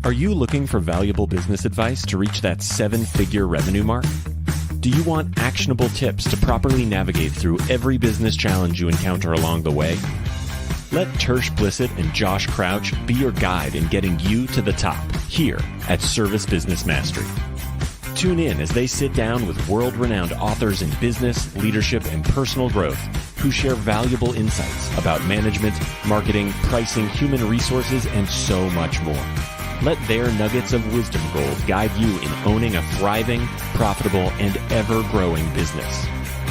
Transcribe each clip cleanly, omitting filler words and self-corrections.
Are you looking for valuable business advice to reach that 7-figure revenue mark? Do you want actionable tips to properly navigate through every business challenge you encounter along the way? Let Tersh Blissett and Josh Crouch be your guide in getting you to the top here at Service Business Mastery. Tune in as they sit down with world-renowned authors in business, leadership, and personal growth who share valuable insights about management, marketing, pricing, human resources, and so much more. Let their nuggets of wisdom gold guide you in owning a thriving, profitable, and ever-growing business.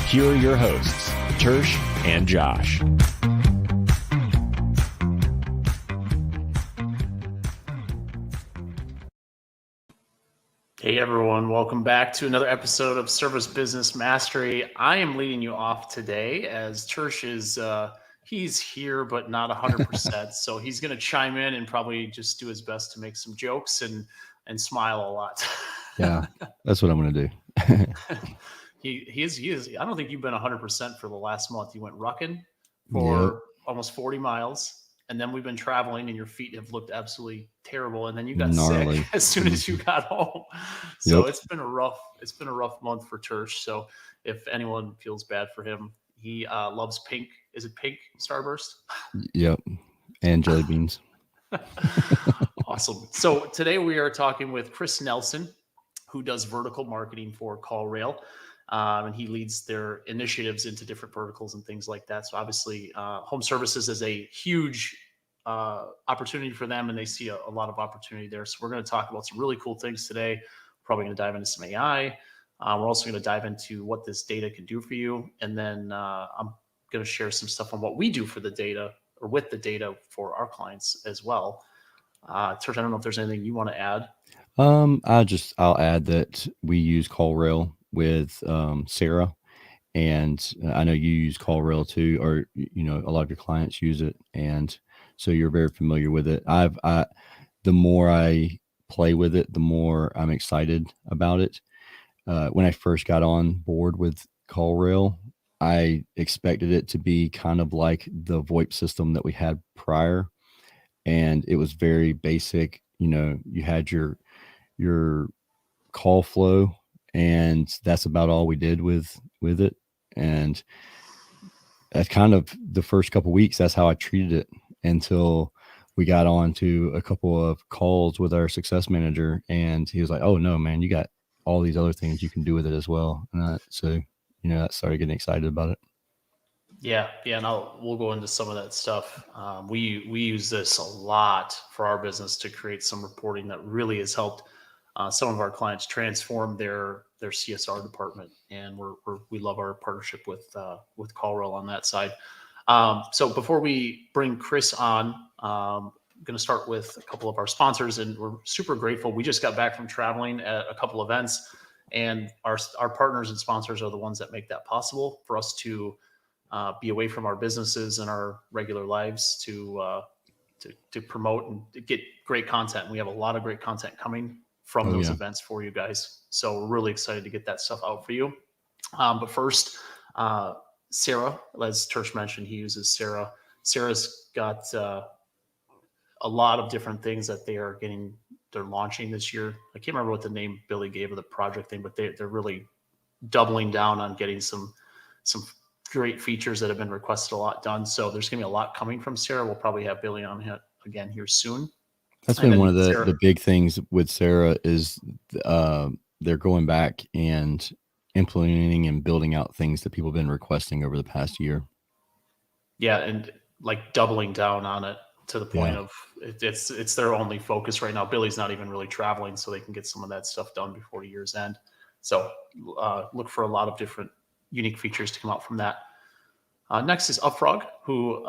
Here are your hosts, Tersh and Josh. Hey everyone, welcome back to another episode of Service Business Mastery. I am leading you off today as Tersh is he's here but not 100%. So he's going to chime in and probably just do his best to make some jokes and smile a lot. Yeah, that's what I'm going to do. He is. I don't think you've been 100% for the last month. You went rucking for almost 40 miles. And then we've been traveling and your feet have looked absolutely terrible. And then you got Gnarly. sick as soon as you got home. So it's been a rough month for Tersh. So if anyone feels bad for him, he loves pink. Is it pink Starburst? Yep. And jelly beans. Awesome. So today we are talking with Chris Nelson, who does vertical marketing for Callrail. And he leads their initiatives into different verticals and things like that. So obviously home services is a huge opportunity for them, and they see a lot of opportunity there. So we're going to talk about some really cool things today. We're probably going to dive into some AI. We're also going to dive into what this data can do for you. And then I'm going to share some stuff on what we do for the data or with the data for our clients as well. Tersh, I don't know if there's anything you want to add. I'll add that we use Callrail with Sarah, and I know you use Callrail too, or a lot of your clients use it, and so you're very familiar with it. The more I play with it, the more I'm excited about it. When I first got on board with Callrail, I expected it to be kind of like the VoIP system that we had prior, and it was very basic. You had your call flow, and that's about all we did with it. And that's kind of the first couple of weeks, that's how I treated it until we got on to a couple of calls with our success manager, and he was like, "Oh no, man, you got all these other things you can do with it as well." And so I started getting excited about it. Yeah, and we'll go into some of that stuff. We use this a lot for our business to create some reporting that really has helped some of our clients transform their CSR department, and we love our partnership with Callrail on that side. So before we bring Chris on, I'm going to start with a couple of our sponsors, and we're super grateful. We just got back from traveling at a couple events, and our partners and sponsors are the ones that make that possible for us to be away from our businesses and our regular lives to promote and get great content. We have a lot of great content coming from those events for you guys. So we're really excited to get that stuff out for you. But first, Sarah, as Tersh mentioned, he uses Sarah. Sarah's got a lot of different things that they're launching this year. I can't remember what the name Billy gave of the project thing, but they're really doubling down on getting some great features that have been requested a lot done. So there's going to be a lot coming from Sarah. We'll probably have Billy on again here soon. That's been one of the big things with Sarah is they're going back and implementing and building out things that people have been requesting over the past year. Yeah, and like doubling down on it to the point of it's their only focus right now. Billy's not even really traveling, so they can get some of that stuff done before year's end. So look for a lot of different unique features to come out from that. Next is Upfrog, who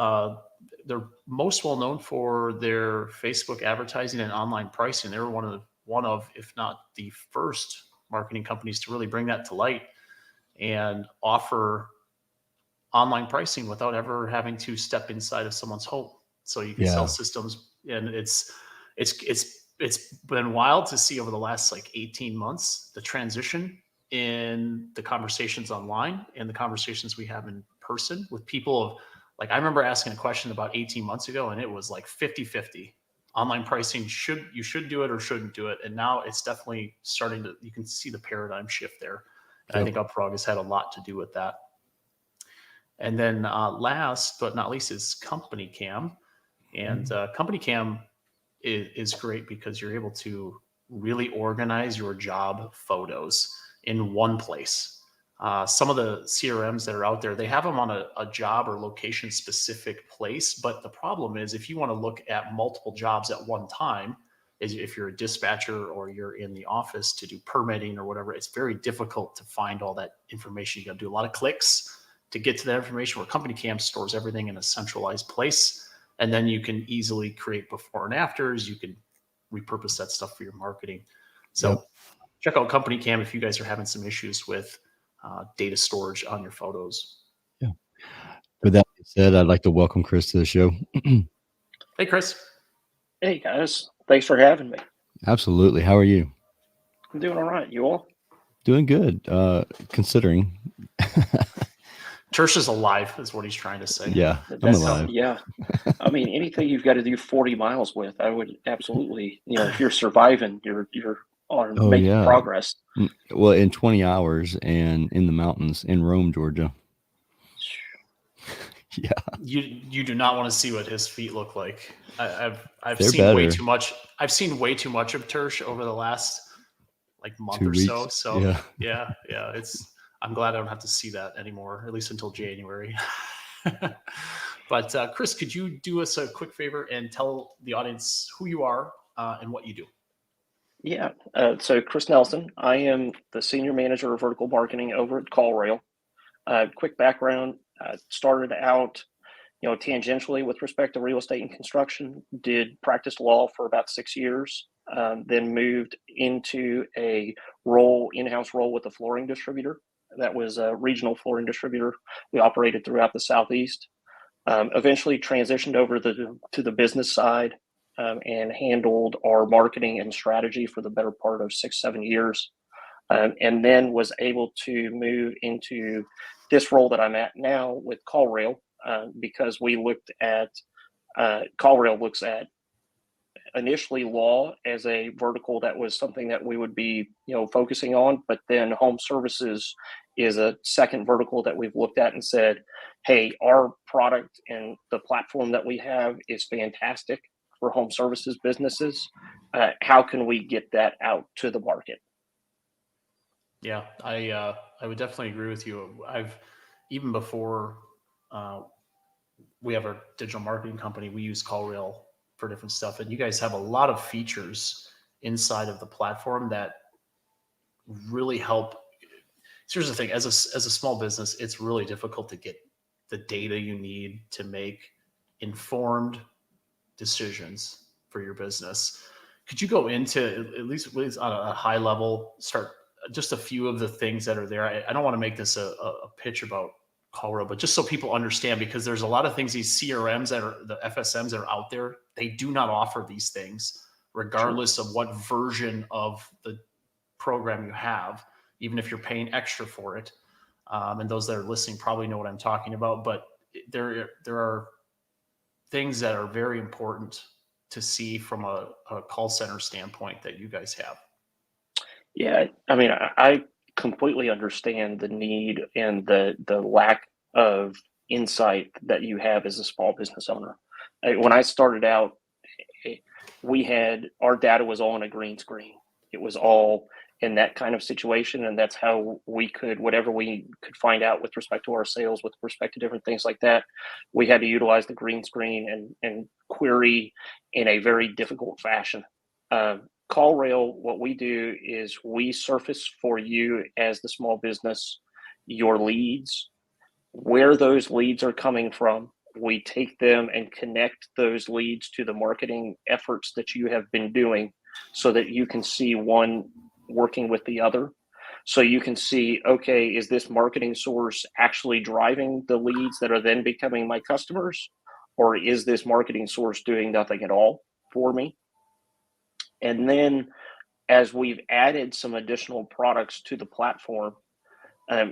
they're most well known for their Facebook advertising and online pricing. They were one of, if not the first marketing companies to really bring that to light and offer online pricing without ever having to step inside of someone's home. So you can sell systems, and it's been wild to see over the last 18 months, the transition in the conversations online and the conversations we have in person with people. I remember asking a question about 18 months ago, and it was 50-50. online pricing, you should do it or shouldn't do it. And now it's definitely starting to, you can see the paradigm shift there. And I think Upfrog has had a lot to do with that. And then last but not least is Company Cam. And Company Cam is great because you're able to really organize your job photos in one place. Some of the CRMs that are out there, they have them on a job or location specific place. But the problem is if you want to look at multiple jobs at one time, if you're a dispatcher or you're in the office to do permitting or whatever, it's very difficult to find all that information. You got to do a lot of clicks to get to that information, where Company Cam stores everything in a centralized place. And then you can easily create before and afters. You can repurpose that stuff for your marketing. So check out Company Cam if you guys are having some issues with data storage on your photos. Yeah. With that being said, I'd like to welcome Chris to the show. Hey, Chris. Hey, guys. Thanks for having me. Absolutely. How are you? I'm doing all right. You all? Doing good, considering. Tersh is alive, is what he's trying to say. Yeah, I'm alive. Yeah. I mean, anything you've got to do 40 miles with, I would absolutely, if you're surviving, you're on making progress. Well, in 20 hours and in the mountains in Rome, Georgia. Yeah. You do not want to see what his feet look like. I've They're seen better. way too much. I've seen way too much of Tersh over the last month 2 or weeks. so. So yeah. I'm glad I don't have to see that anymore, at least until January. But Chris, could you do us a quick favor and tell the audience who you are and what you do? Yeah. So Chris Nelson, I am the Senior Manager of Vertical Marketing over at Callrail. Quick background, started out, tangentially with respect to real estate and construction, did practice law for about 6 years, then moved into a in-house role with a flooring distributor. That was a regional flooring distributor. We operated throughout the Southeast. Eventually transitioned over to the business side and handled our marketing and strategy for the better part of 6-7 years. And then was able to move into this role that I'm at now with Callrail because we looked at, Callrail looks at initially law as a vertical that was something that we would be, focusing on, but then home services is a second vertical that we've looked at and said, hey, our product and the platform that we have is fantastic for home services businesses. How can we get that out to the market? Yeah, I would definitely agree with you. Even before we have our digital marketing company, we use Callrail for different stuff, and you guys have a lot of features inside of the platform that really help. Here's the thing: as a small business, it's really difficult to get the data you need to make informed decisions for your business. Could you go into at least on a high level, start just a few of the things that are there? I don't want to make this a pitch about Callrail, but just so people understand, because there's a lot of things, these CRMs that are the FSMs that are out there, they do not offer these things, regardless of what version of the program you have, even if you're paying extra for it. And those that are listening probably know what I'm talking about, but there are things that are very important to see from a call center standpoint that you guys have. Yeah, I mean, I completely understand the need and the lack of insight that you have as a small business owner. When I started out, our data was all on a green screen. It was all in that kind of situation, and that's how we could, whatever we could find out with respect to our sales, with respect to different things like that, we had to utilize the green screen and query in a very difficult fashion. Callrail, what we do is we surface for you as the small business your leads, where those leads are coming from. We take them and connect those leads to the marketing efforts that you have been doing so that you can see one working with the other. So you can see, okay, is this marketing source actually driving the leads that are then becoming my customers? Or is this marketing source doing nothing at all for me? And then as we've added some additional products to the platform,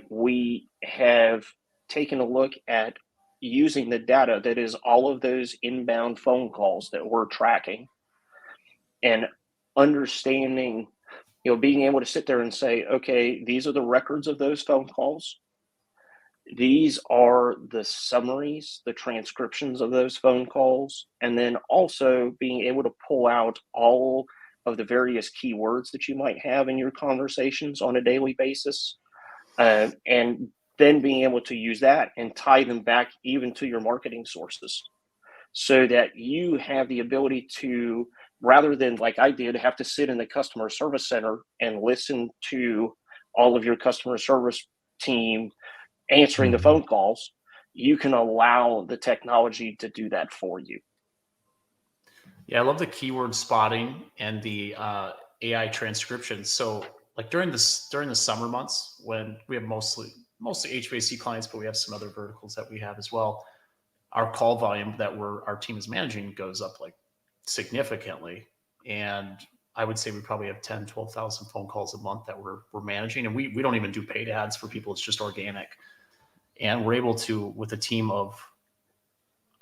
we have taken a look at using the data that is all of those inbound phone calls that we're tracking and understanding, being able to sit there and say, okay, these are the records of those phone calls. These are the summaries, the transcriptions of those phone calls, and then also being able to pull out all of the various keywords that you might have in your conversations on a daily basis, and then being able to use that and tie them back even to your marketing sources, so that you have the ability to, rather than like I did, have to sit in the customer service center and listen to all of your customer service team answering the phone calls, you can allow the technology to do that for you. Yeah, I love the keyword spotting and the AI transcription. So like during the summer months, when we have mostly HVAC clients, but we have some other verticals that we have as well, our call volume that our team is managing goes up like significantly. And I would say we probably have 10, 12,000 phone calls a month that we're managing. And we don't even do paid ads for people. It's just organic. And we're able to, with a team of,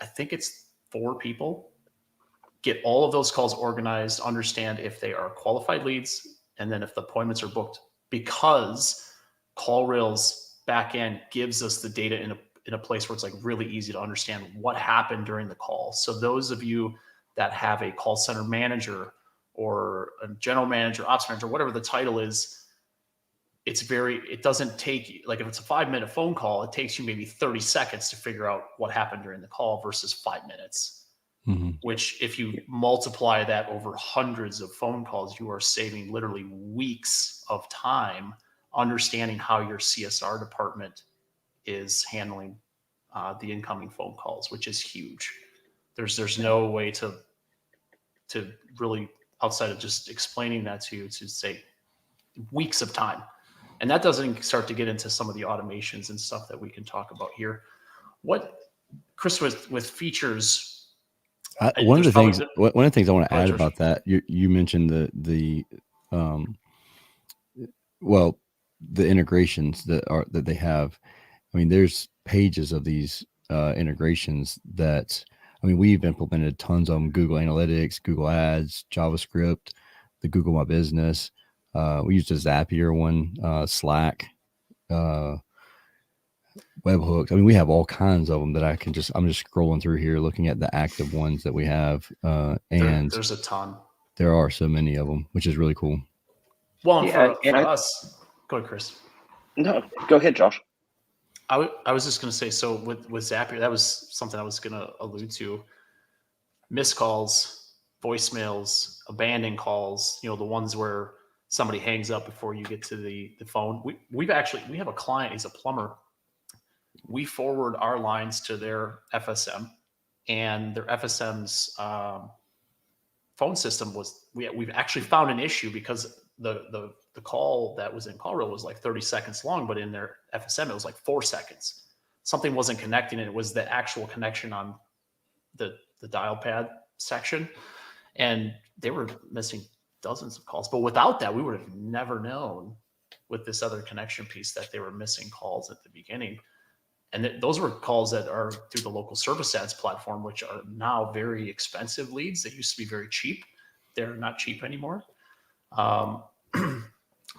I think it's 4 people, get all of those calls organized, understand if they are qualified leads, and then if the appointments are booked, because Callrail's back end gives us the data in a place where it's like really easy to understand what happened during the call. So those of you that have a call center manager or a general manager, ops manager, whatever the title is, it doesn't take, like if it's a 5-minute phone call, it takes you maybe 30 seconds to figure out what happened during the call versus 5 minutes, which if you multiply that over hundreds of phone calls, you are saving literally weeks of time understanding how your CSR department is handling the incoming phone calls, which is huge. There's no way to really, outside of just explaining that to you, to say weeks of time. And that doesn't start to get into some of the automations and stuff that we can talk about here. What, Chris, with features? One of the things I want to add George. about that, you mentioned the integrations that they have. I mean, there's pages of these integrations that, I mean, we've implemented tons of them: Google Analytics, Google Ads, JavaScript, the Google My Business. We used a Zapier one, Slack, webhooks. I mean, we have all kinds of them that I'm just scrolling through here, looking at the active ones that we have. And there's a ton. There are so many of them, which is really cool. Well, for us, go ahead, Chris. No, go ahead, Josh. I was just going to say, so with Zapier, that was something I was going to allude to. Missed calls, voicemails, abandoned calls, the ones where somebody hangs up before you get to the phone. We have a client, he's a plumber. We forward our lines to their FSM, and their FSM's phone system we've actually found an issue because the call that was in Callrail was like 30 seconds long, but in their FSM, it was like 4 seconds. Something wasn't connecting, and it was the actual connection on the dial pad section. And they were missing dozens of calls. But without that, we would have never known with this other connection piece that they were missing calls at the beginning. And those were calls that are through the local service ads platform, which are now very expensive leads. They used to be very cheap. They're not cheap anymore.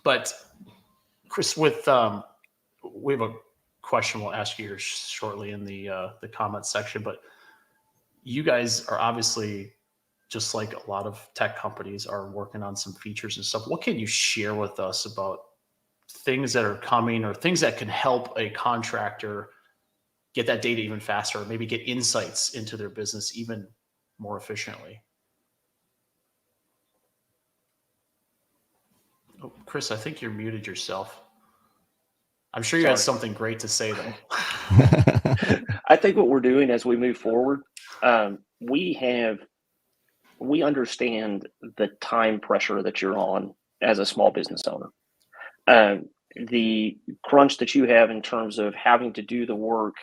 But Chris, we have a question we'll ask you here shortly in the comment section, but you guys are obviously, just like a lot of tech companies, are working on some features and stuff. What can you share with us about things that are coming, or things that can help a contractor get that data even faster, or maybe get insights into their business even more efficiently? Oh, Chris, I think you're muted yourself. I'm sure you had something great to say, though. I think what we're doing as we move forward, we understand the time pressure that you're on as a small business owner. The crunch that you have in terms of having to do the work,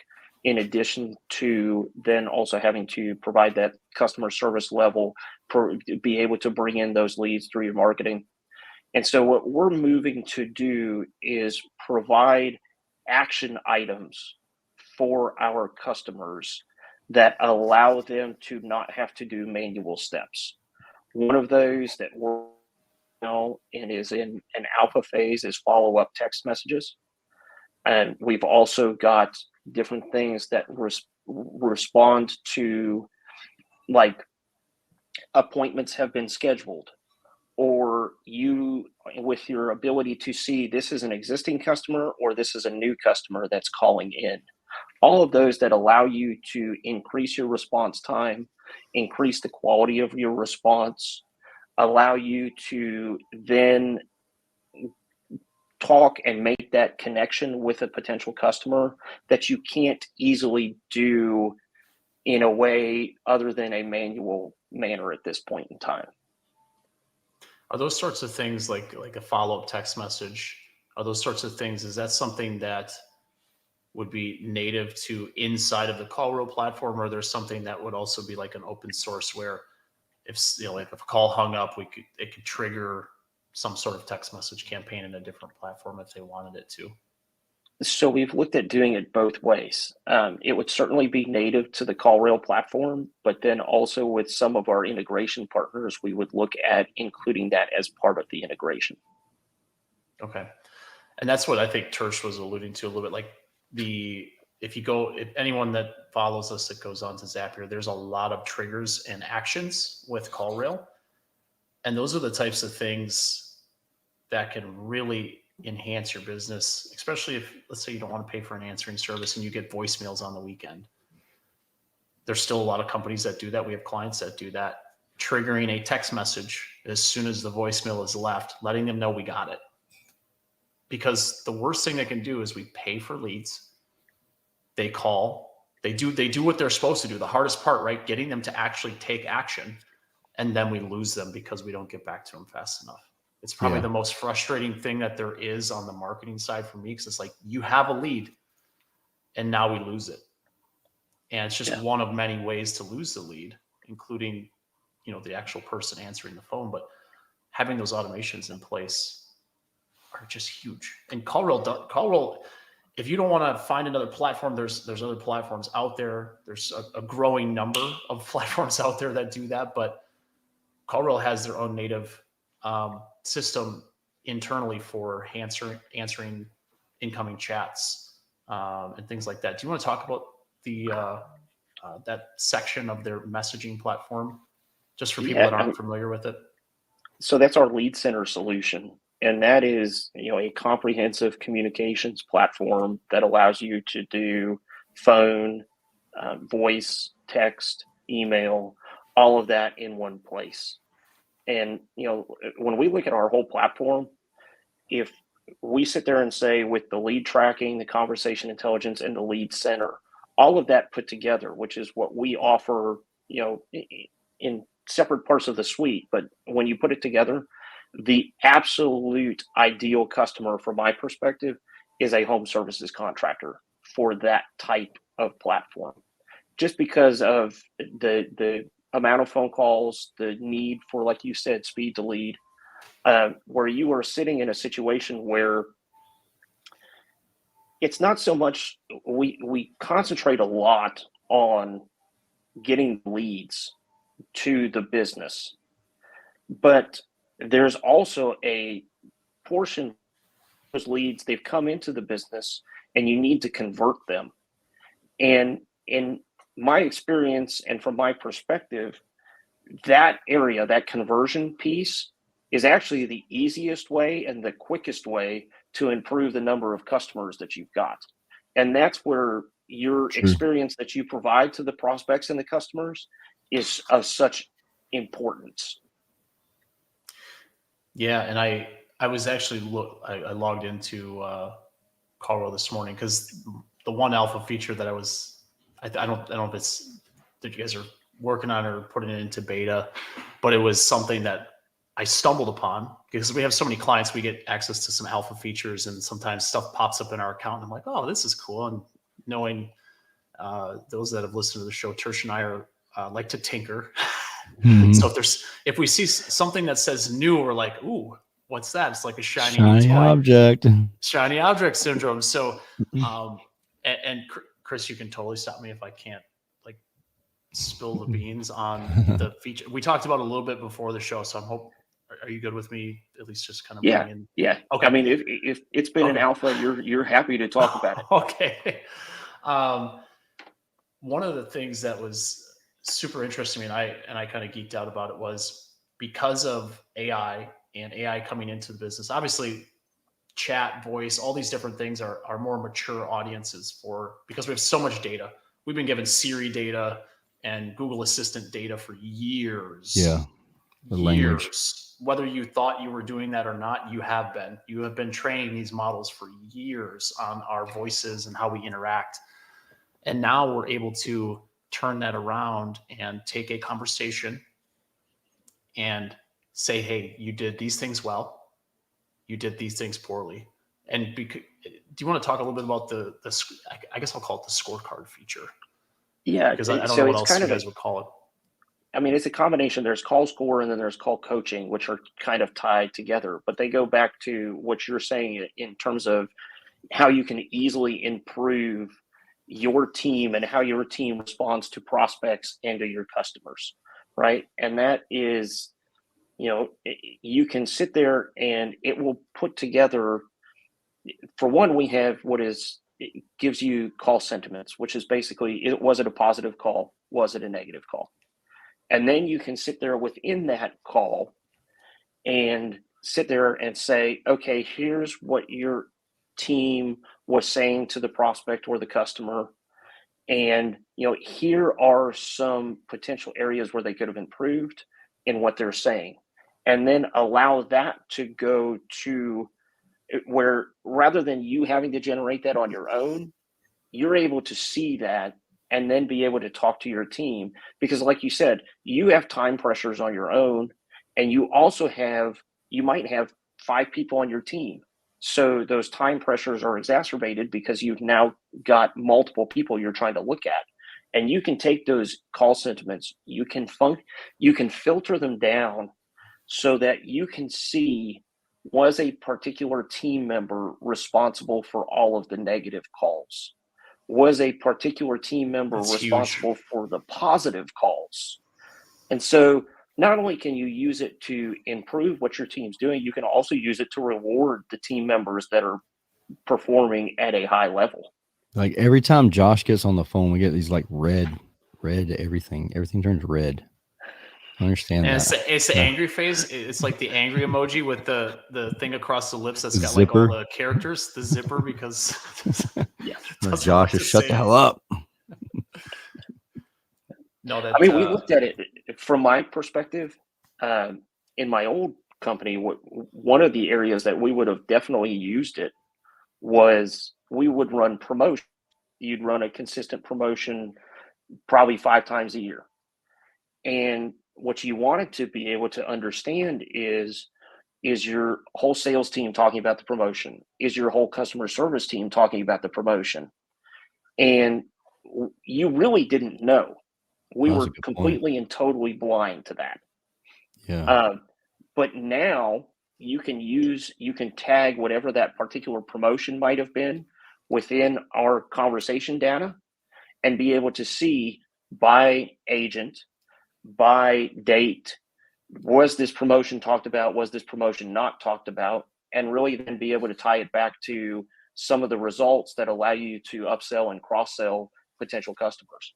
in addition to then also having to provide that customer service level, be able to bring in those leads through your marketing. And so what we're moving to do is provide action items for our customers that allow them to not have to do manual steps. One of those that we're now and is in an alpha phase is follow-up text messages. And we've also got different things that respond to, like, appointments have been scheduled, or you, with your ability to see this is an existing customer or this is a new customer that's calling in. All of those that allow you to increase your response time, increase the quality of your response, allow you to then talk and make that connection with a potential customer that you can't easily do in a way other than a manual manner at this point in time. Are those sorts of things like a follow-up text message? Are those sorts of things, is that something that would be native to inside of the Callrail platform, or there's something that would also be like an open source where if, you know, like if a call hung up, it could trigger some sort of text message campaign in a different platform if they wanted it to? So we've looked at doing it both ways. It would certainly be native to the Callrail platform, but then also with some of our integration partners, we would look at including that as part of the integration. Okay. And that's what I think Tersh was alluding to a little bit, like if anyone that follows us that goes on to Zapier, there's a lot of triggers and actions with Callrail. And those are the types of things that can really enhance your business, especially if, let's say, you don't want to pay for an answering service and you get voicemails on the weekend. There's still a lot of companies that do that. We have clients that do that. Triggering a text message as soon as the voicemail is left, letting them know we got it. Because the worst thing they can do is we pay for leads. They call, they do what they're supposed to do. The hardest part, right? Getting them to actually take action. And then we lose them because we don't get back to them fast enough. It's probably the most frustrating thing that there is on the marketing side for me, because it's like, you have a lead and now we lose it. And it's just one of many ways to lose the lead, including, you know, the actual person answering the phone. But having those automations in place are just huge. And Callrail, if you don't want to find another platform, there's other platforms out there. There's a growing number of platforms out there that do that, but Callrail has their own native system internally for answering incoming chats and things like that. Do you want to talk about that section of their messaging platform, just for people that aren't familiar with it? So that's our lead center solution. And that is, you know, a comprehensive communications platform that allows you to do phone, voice, text, email, all of that in one place. And, you know, when we look at our whole platform, if we sit there and say with the lead tracking, the conversation intelligence, and the lead center, all of that put together, which is what we offer, you know, in separate parts of the suite, but when you put it together, the absolute ideal customer from my perspective is a home services contractor for that type of platform, just because of the amount of phone calls, the need for, like you said, speed to lead, where you are sitting in a situation where it's not so much, we concentrate a lot on getting leads to the business, but there's also a portion of those leads, they've come into the business and you need to convert them. And in my experience and from my perspective, that area, that conversion piece, is actually the easiest way and the quickest way to improve the number of customers that you've got. And that's where your experience that you provide to the prospects and the customers is of such importance. Yeah, and I was actually I logged into Callrail this morning because the one alpha feature that I don't know if it's that you guys are working on or putting it into beta, but it was something that I stumbled upon because we have so many clients, we get access to some alpha features, and sometimes stuff pops up in our account and I'm like, oh, this is cool. And knowing those that have listened to the show, Tersh and I are like to tinker. Mm-hmm. So if we see something that says new, we're like, ooh, what's that? It's like a shiny object. Shiny object syndrome. So, and Chris, you can totally stop me if I can't like spill the beans on the feature. We talked about it a little bit before the show, so are you good with me at least just kind of Yeah, bringing? yeah. Okay. I mean, if it's been an alpha, you're happy to talk about it. Okay. One of the things that was super interesting, and I kind of geeked out about it, was because of AI and AI coming into the business. Obviously, chat, voice, all these different things are more mature audiences because we have so much data. We've been given Siri data and Google Assistant data for years. Yeah. The language. Years. Whether you thought you were doing that or not, you have been. You have been training these models for years on our voices and how we interact. And now we're able to turn that around and take a conversation and say, hey, you did these things well. You did these things poorly. And do you want to talk a little bit about I guess I'll call it the scorecard feature? Yeah. Because I don't know what else you guys would call it. I mean, it's a combination. There's call score and then there's call coaching, which are kind of tied together, but they go back to what you're saying in terms of how you can easily improve your team and how your team responds to prospects and to your customers, right? And that is, you can sit there and it will put together, for one, we have it gives you call sentiments, which is basically, was it a positive call? Was it a negative call? And then you can sit there within that call and sit there and say, okay, here's what your team was saying to the prospect or the customer. And, here are some potential areas where they could have improved in what they're saying. And then allow that to go to where, rather than you having to generate that on your own, you're able to see that and then be able to talk to your team. Because like you said, you have time pressures on your own, and you might have 5 people on your team. So those time pressures are exacerbated because you've now got multiple people you're trying to look at. And you can take those call sentiments, you can filter them down so that you can see, was a particular team member responsible for all of the negative calls? Was a particular team member responsible for the positive calls? And so not only can you use it to improve what your team's doing, you can also use it to reward the team members that are performing at a high level. Like every time Josh gets on the phone, we get these like red, everything turns red. I understand and that. It's the angry face. It's like the angry emoji with the thing across the lips that's got zipper. like all the characters, the zipper, because Josh, just shut the hell up. No, I mean, we looked at it from my perspective. In my old company, one of the areas that we would have definitely used it was we would run promotion. You'd run a consistent promotion probably 5 times a year. And what you wanted to be able to understand is your whole sales team talking about the promotion? Is your whole customer service team talking about the promotion? And you really didn't know. We were completely and totally blind to that. Yeah. But now you can tag whatever that particular promotion might have been within our conversation data and be able to see by agent, by date, was this promotion talked about? Was this promotion not talked about? And really then be able to tie it back to some of the results that allow you to upsell and cross-sell potential customers.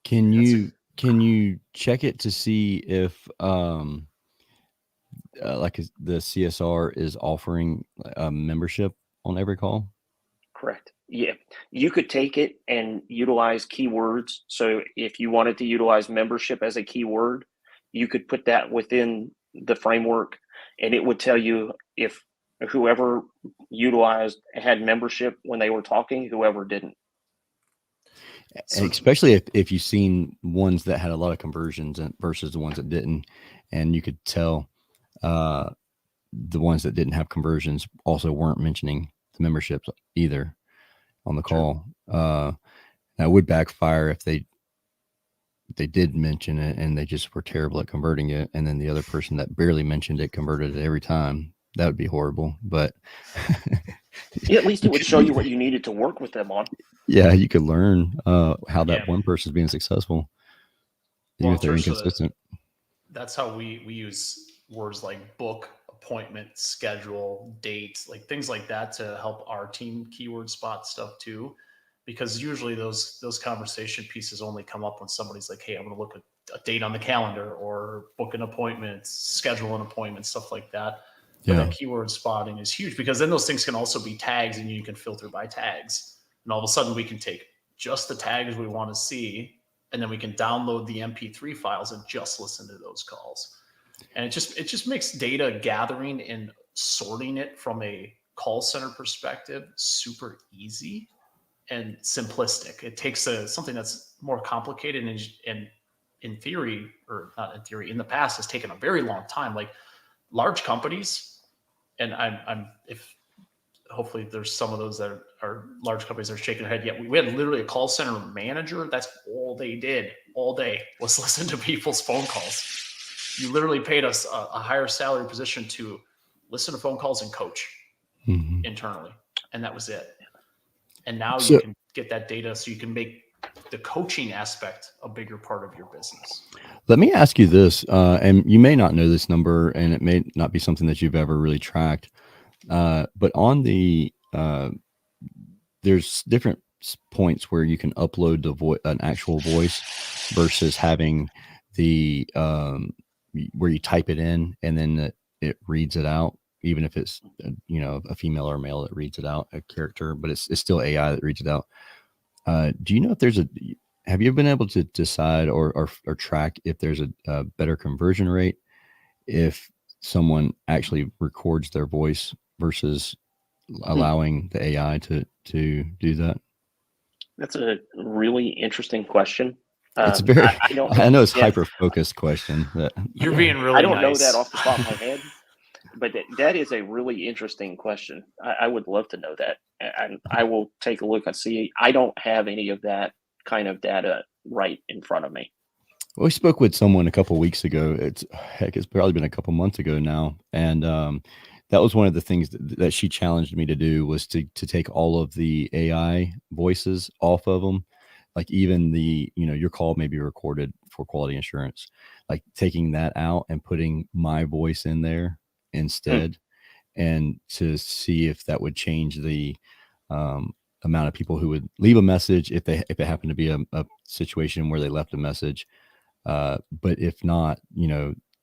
Can you check it to see if like the CSR is offering a membership on every call? Correct. Yeah. You could take it and utilize keywords. So if you wanted to utilize membership as a keyword, you could put that within the framework and it would tell you if whoever utilized had membership when they were talking, whoever didn't. And especially if you've seen ones that had a lot of conversions versus the ones that didn't, and you could tell the ones that didn't have conversions also weren't mentioning the memberships either on the call. That would backfire if they did mention it and they just were terrible at converting it, and then the other person that barely mentioned it converted it every time. That would be horrible. But Yeah, at least it would show you what you needed to work with them on. Yeah, you could learn how that Yeah. one person's being successful, even Well, if they're inconsistent. that's how we use words like book, appointment, schedule, date, like things like that to help our team keyword spot stuff too. Because usually those conversation pieces only come up when somebody's like, hey, I'm gonna look at a date on the calendar or book an appointment, schedule an appointment, stuff like that. But Yeah. that keyword spotting is huge because then those things can also be tags and you can filter by tags. And all of a sudden we can take just the tags we want to see and then we can download the MP3 files and just listen to those calls. And it just makes data gathering and sorting it from a call center perspective super easy and simplistic. It takes something that's more complicated and in theory, or not in theory, in the past has taken a very long time. Like large companies, and I'm if hopefully there's some of those that are large companies that are shaking their head. Yeah, we had literally a call center manager. That's all they did all day was listen to people's phone calls. You literally paid us a higher salary position to listen to phone calls and coach internally. And that was it. And now you can get that data so you can make the coaching aspect a bigger part of your business. Let me ask you this, and you may not know this number, and it may not be something that you've ever really tracked, but on the there's different points where you can upload an actual voice versus having the where you type it in and then it reads it out, even if it's a female or a male that reads it out, a character, but it's still AI that reads it out. Do you know if have you been able to decide or track if there's a better conversion rate if someone actually records their voice versus allowing the AI to do that? That's a really interesting question. It's very, I know it's yeah, hyper focused question. You're being really I don't know nice. that off the top of my head, but that is a really interesting question. I would love to know that. And I will take a look and see. I don't have any of that kind of data right in front of me. Well, we spoke with someone a couple of weeks ago. It's probably been a couple months ago now. And that was one of the things that she challenged me to do was to take all of the AI voices off of them. Like even your call may be recorded for quality assurance, like taking that out and putting my voice in there instead, and to see if that would change the amount of people who would leave a message if it happened to be a situation where they left a message. But if not,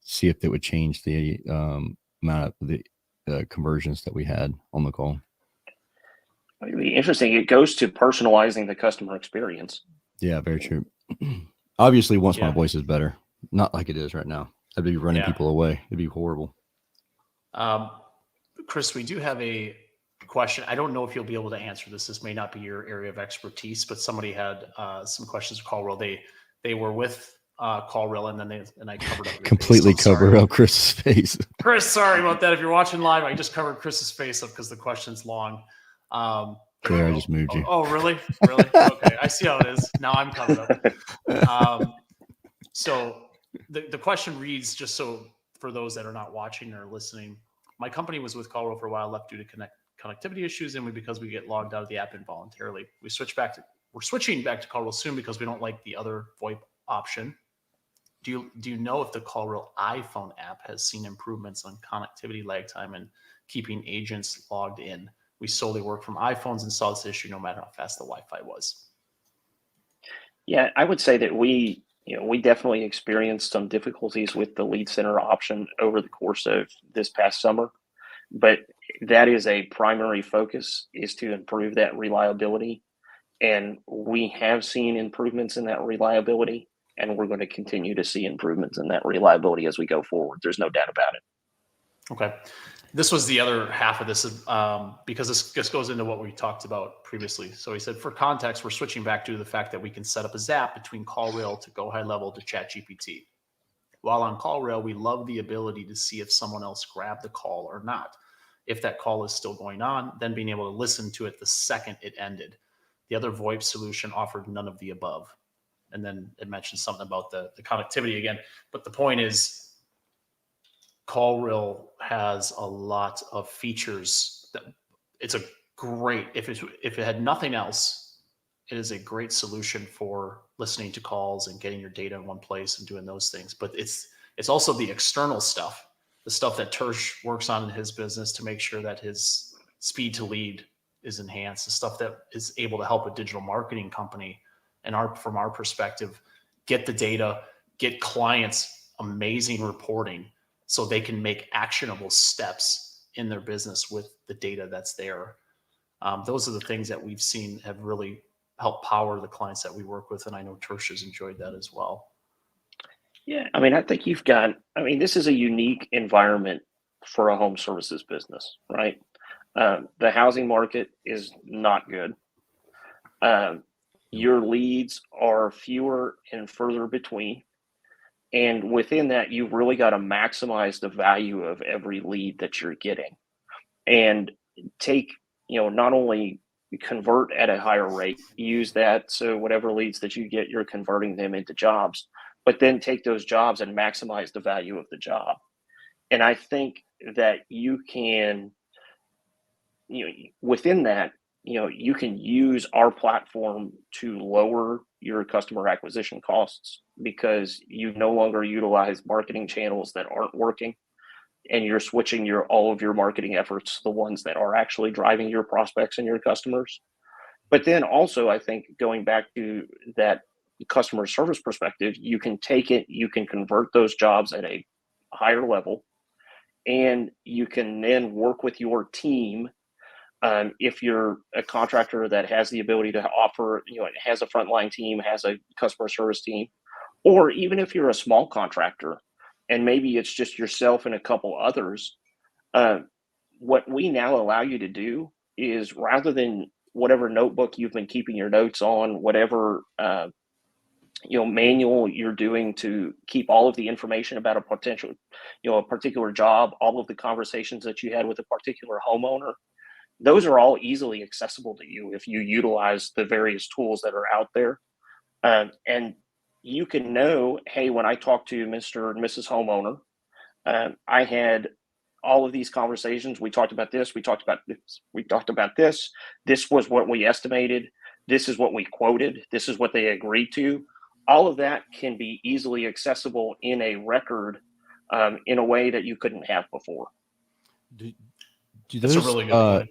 see if it would change the amount of the conversions that we had on the call. It'd be interesting. It goes to personalizing the customer experience. Yeah, very true. Obviously, once my voice is better, not like it is right now, I'd be running people away. It'd be horrible. Chris, we do have a question. I don't know if you'll be able to answer this. This may not be your area of expertise, but somebody had some questions for Callrail. They were with Callrail, and then I covered up your completely face. So cover up Chris's face. Chris, sorry about that. If you're watching live, I just covered Chris's face up because the question's long. There, I just moved you. Oh, really? Really? Okay, I see how it is. Now I'm covered up. So the question reads, just so for those that are not watching or listening, my company was with Callrail for a while, left due to connectivity issues, and because we get logged out of the app involuntarily. We're switching back to Callrail soon because we don't like the other VoIP option. Do you know if the Callrail iPhone app has seen improvements on connectivity lag time and keeping agents logged in? We solely work from iPhones and saw this issue no matter how fast the Wi-Fi was. Yeah, I would say that we definitely experienced some difficulties with the lead center option over the course of this past summer, but that is a primary focus, is to improve that reliability. And we have seen improvements in that reliability, and we're going to continue to see improvements in that reliability as we go forward. There's no doubt about it. Okay. This was the other half of this, because this goes into what we talked about previously. So he said, for context, we're switching back to the fact that we can set up a zap between Callrail to Go High Level to ChatGPT. While on Callrail, we love the ability to see if someone else grabbed the call or not. If that call is still going on, then being able to listen to it the second it ended. The other VoIP solution offered none of the above. And then it mentioned something about the connectivity again. But the point is, Callrail has a lot of features that it's a great. If it had nothing else, it is a great solution for listening to calls and getting your data in one place and doing those things. But it's also the external stuff, the stuff that Tersh works on in his business to make sure that his speed to lead is enhanced, the stuff that is able to help a digital marketing company and from our perspective, get the data, get clients amazing reporting so they can make actionable steps in their business with the data that's there. Those are the things that we've seen have really helped power the clients that we work with. And I know Tersh has enjoyed that as well. Yeah, I mean, I think this is a unique environment for a home services business, right? The housing market is not good. Your leads are fewer and further between. And within that, you've really got to maximize the value of every lead that you're getting and not only convert at a higher rate, use that. So whatever leads that you get, you're converting them into jobs, but then take those jobs and maximize the value of the job. And I think that you can, within that, you can use our platform to lower your customer acquisition costs because you no longer utilize marketing channels that aren't working, and you're switching all of your marketing efforts to the ones that are actually driving your prospects and your customers. But then also, I think going back to that customer service perspective, you can convert those jobs at a higher level, and you can then work with your team. If you're a contractor that has the ability to offer, it has a frontline team, has a customer service team, or even if you're a small contractor and maybe it's just yourself and a couple others, what we now allow you to do is, rather than whatever notebook you've been keeping your notes on, whatever manual you're doing to keep all of the information about a particular job, all of the conversations that you had with a particular homeowner, those are all easily accessible to you if you utilize the various tools that are out there. And you can know, hey, when I talked to Mr. and Mrs. Homeowner, I had all of these conversations. We talked about this. We talked about this. We talked about this. This was what we estimated. This is what we quoted. This is what they agreed to. All of that can be easily accessible in a record in a way that you couldn't have before. Do That's those, a really good point.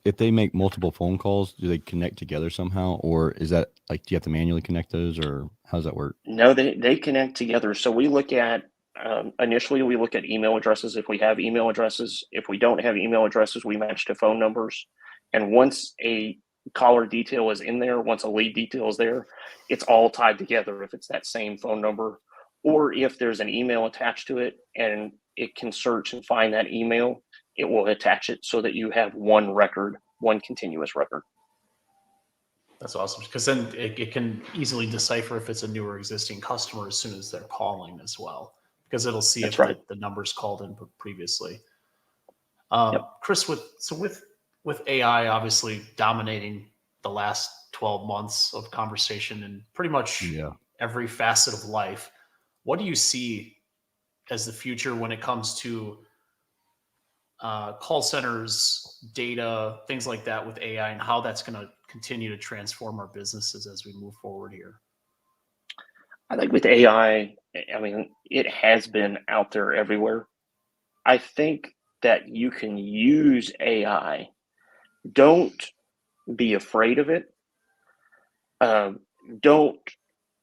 if they make multiple phone calls, do they connect together somehow, or is that like, do you have to manually connect those, or how does that work? No, they connect together. So we look at, initially we look at email addresses. If we have email addresses, if we don't have email addresses, we match to phone numbers. And once a caller detail is in there, once a lead detail is there, it's all tied together if it's that same phone number, or if there's an email attached to it and it can search and find that email, it will attach it so that you have one record, one continuous record. That's awesome, because then it can easily decipher if it's a new or existing customer as soon as they're calling as well, because it'll see That's if right. the numbers called in previously. Yep. Chris, with AI obviously dominating the last 12 months of conversation and pretty much every facet of life, what do you see as the future when it comes to call centers, data, things like that with AI, and how that's going to continue to transform our businesses as we move forward here? I think with AI, I mean, it has been out there everywhere. I think that you can use AI. Don't be afraid of it. Don't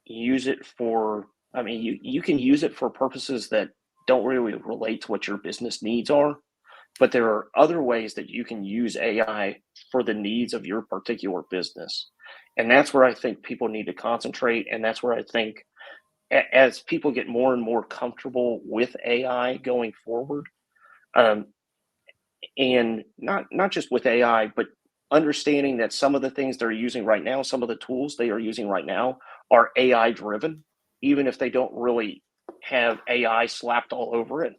use it for, you can use it for purposes that don't really relate to what your business needs are. But there are other ways that you can use AI for the needs of your particular business. And that's where I think people need to concentrate. And that's where I think as people get more and more comfortable with AI going forward, and not just with AI, but understanding that some of the things they're using right now, some of the tools they are using right now are AI driven, even if they don't really have AI slapped all over it.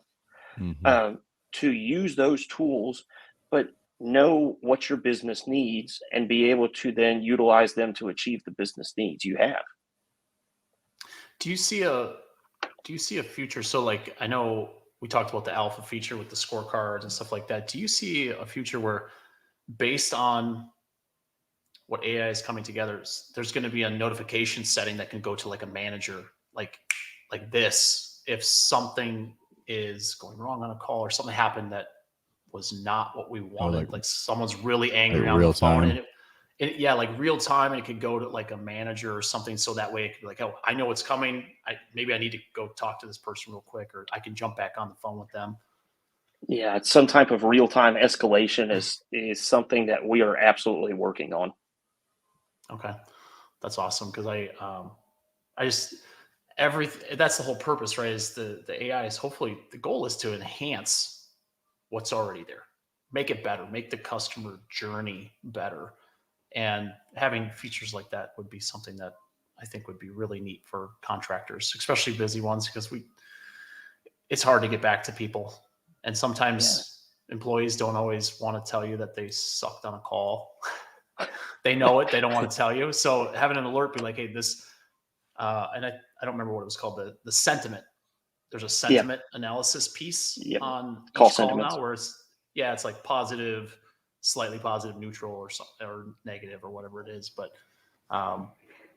Mm-hmm. To use those tools, but know what your business needs and be able to then utilize them to achieve the business needs you have. Do you see a future? So like, I know we talked about the alpha feature with the scorecards and stuff like that. Do you see a future where based on what AI is coming together, there's going to be a notification setting that can go to like a manager, like this. If something is going wrong on a call or something happened that was not what we wanted, like someone's really angry on the phone, and yeah, like real time, and it could go to like a manager or something. So that way it could be like, oh, I know what's coming. Maybe I need to go talk to this person real quick, or I can jump back on the phone with them. Yeah, some type of real-time escalation is something that we are absolutely working on. Okay, that's awesome, because that's the whole purpose, right? Is the AI is hopefully, the goal is to enhance what's already there, make it better, make the customer journey better, and having features like that would be something that I think would be really neat for contractors, especially busy ones, because it's hard to get back to people. And sometimes employees don't always want to tell you that they sucked on a call. They know it. They don't want to tell you. So having an alert be like, hey, this, and I don't remember what it was called, the sentiment. There's a sentiment analysis piece on call each call sentiments now, where it's like positive, slightly positive, neutral, or something, or negative, or whatever it is. But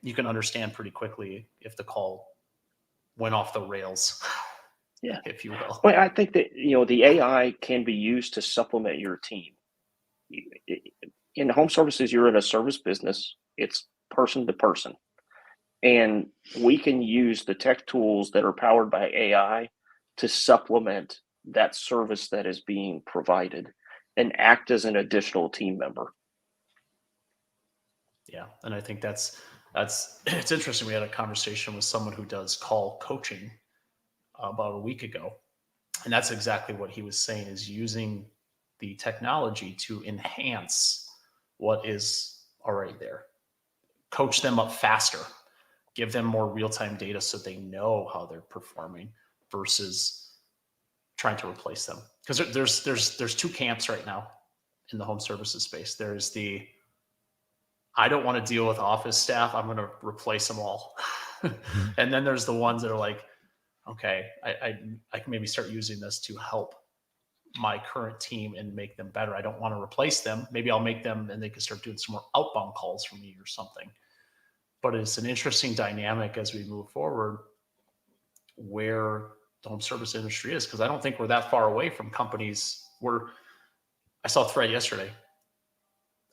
you can understand pretty quickly if the call went off the rails. Yeah, if you will. Well, I think that the AI can be used to supplement your team. In home services, you're in a service business. It's person to person, and we can use the tech tools that are powered by AI to supplement that service that is being provided and act as an additional team member. Yeah, and I think that's it's interesting. We had a conversation with someone who does call coaching about a week ago, and that's exactly what he was saying, is using the technology to enhance what is already there, coach them up faster, give them more real-time data so they know how they're performing, versus trying to replace them. Because there's two camps right now in the home services space. There's the, I don't want to deal with office staff, I'm going to replace them all. And then there's the ones that are like, okay, I can maybe start using this to help my current team and make them better. I don't want to replace them. Maybe I'll make them, and they can start doing some more outbound calls for me or something. But it's an interesting dynamic as we move forward, where the home service industry is, because I don't think we're that far away from companies where I saw a thread yesterday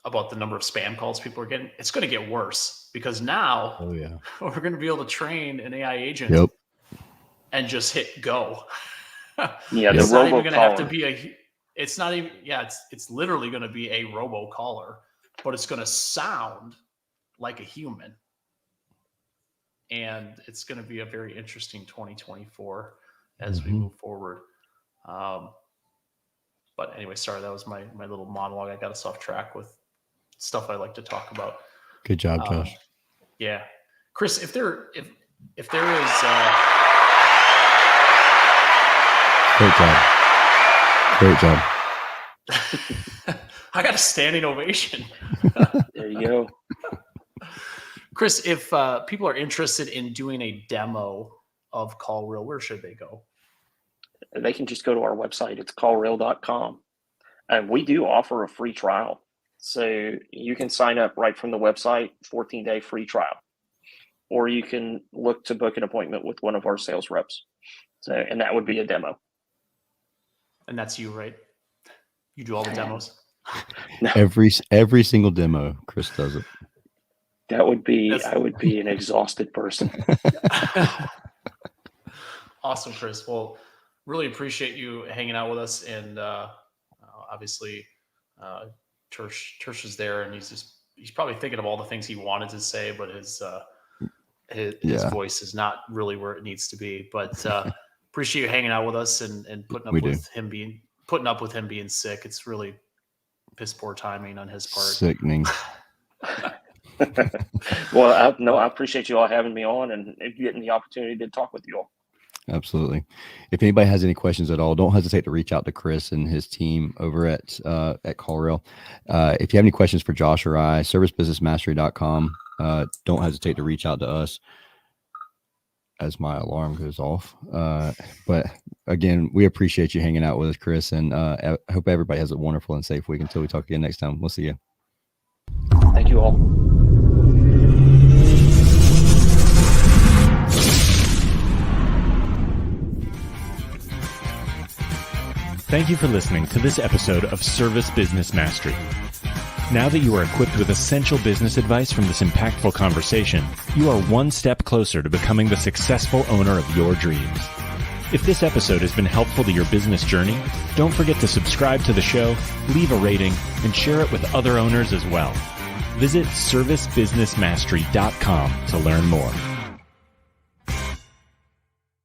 about the number of spam calls people are getting. It's going to get worse, because now we're going to be able to train an AI agent and just hit go. It's not even going to have to be it's not even, it's literally going to be a robocaller, but it's going to sound like a human. And it's going to be a very interesting 2024 as we move forward. But anyway, sorry, that was my little monologue. I got us off track with stuff I like to talk about. Good job, Josh. Yeah. Chris, if there is Great job. I got a standing ovation. There you go. Chris, if people are interested in doing a demo of Callrail, where should they go? They can just go to our website. It's callrail.com. And we do offer a free trial. So you can sign up right from the website, 14-day free trial. Or you can look to book an appointment with one of our sales reps. And that would be a demo. And that's you, right? You do all the demos? No. Every single demo, Chris does it. I would be an exhausted person. Awesome, Chris. Well, really appreciate you hanging out with us. And obviously, Tersh is there, and he's probably thinking of all the things he wanted to say, but his voice is not really where it needs to be. But appreciate you hanging out with us and putting up with him being sick. It's really piss poor timing on his part. Sickening. Well, I appreciate you all having me on and getting the opportunity to talk with you all. Absolutely. If anybody has any questions at all, don't hesitate to reach out to Chris and his team over at Callrail. If you have any questions for Josh or I, servicebusinessmastery.com. Don't hesitate to reach out to us. as my alarm goes off. But again, we appreciate you hanging out with us, Chris, and I hope everybody has a wonderful and safe week until we talk again next time. We'll see you. Thank you all. Thank you for listening to this episode of Service Business Mastery. Now that you are equipped with essential business advice from this impactful conversation, you are one step closer to becoming the successful owner of your dreams. If this episode has been helpful to your business journey, don't forget to subscribe to the show, leave a rating, and share it with other owners as well. Visit servicebusinessmastery.com to learn more.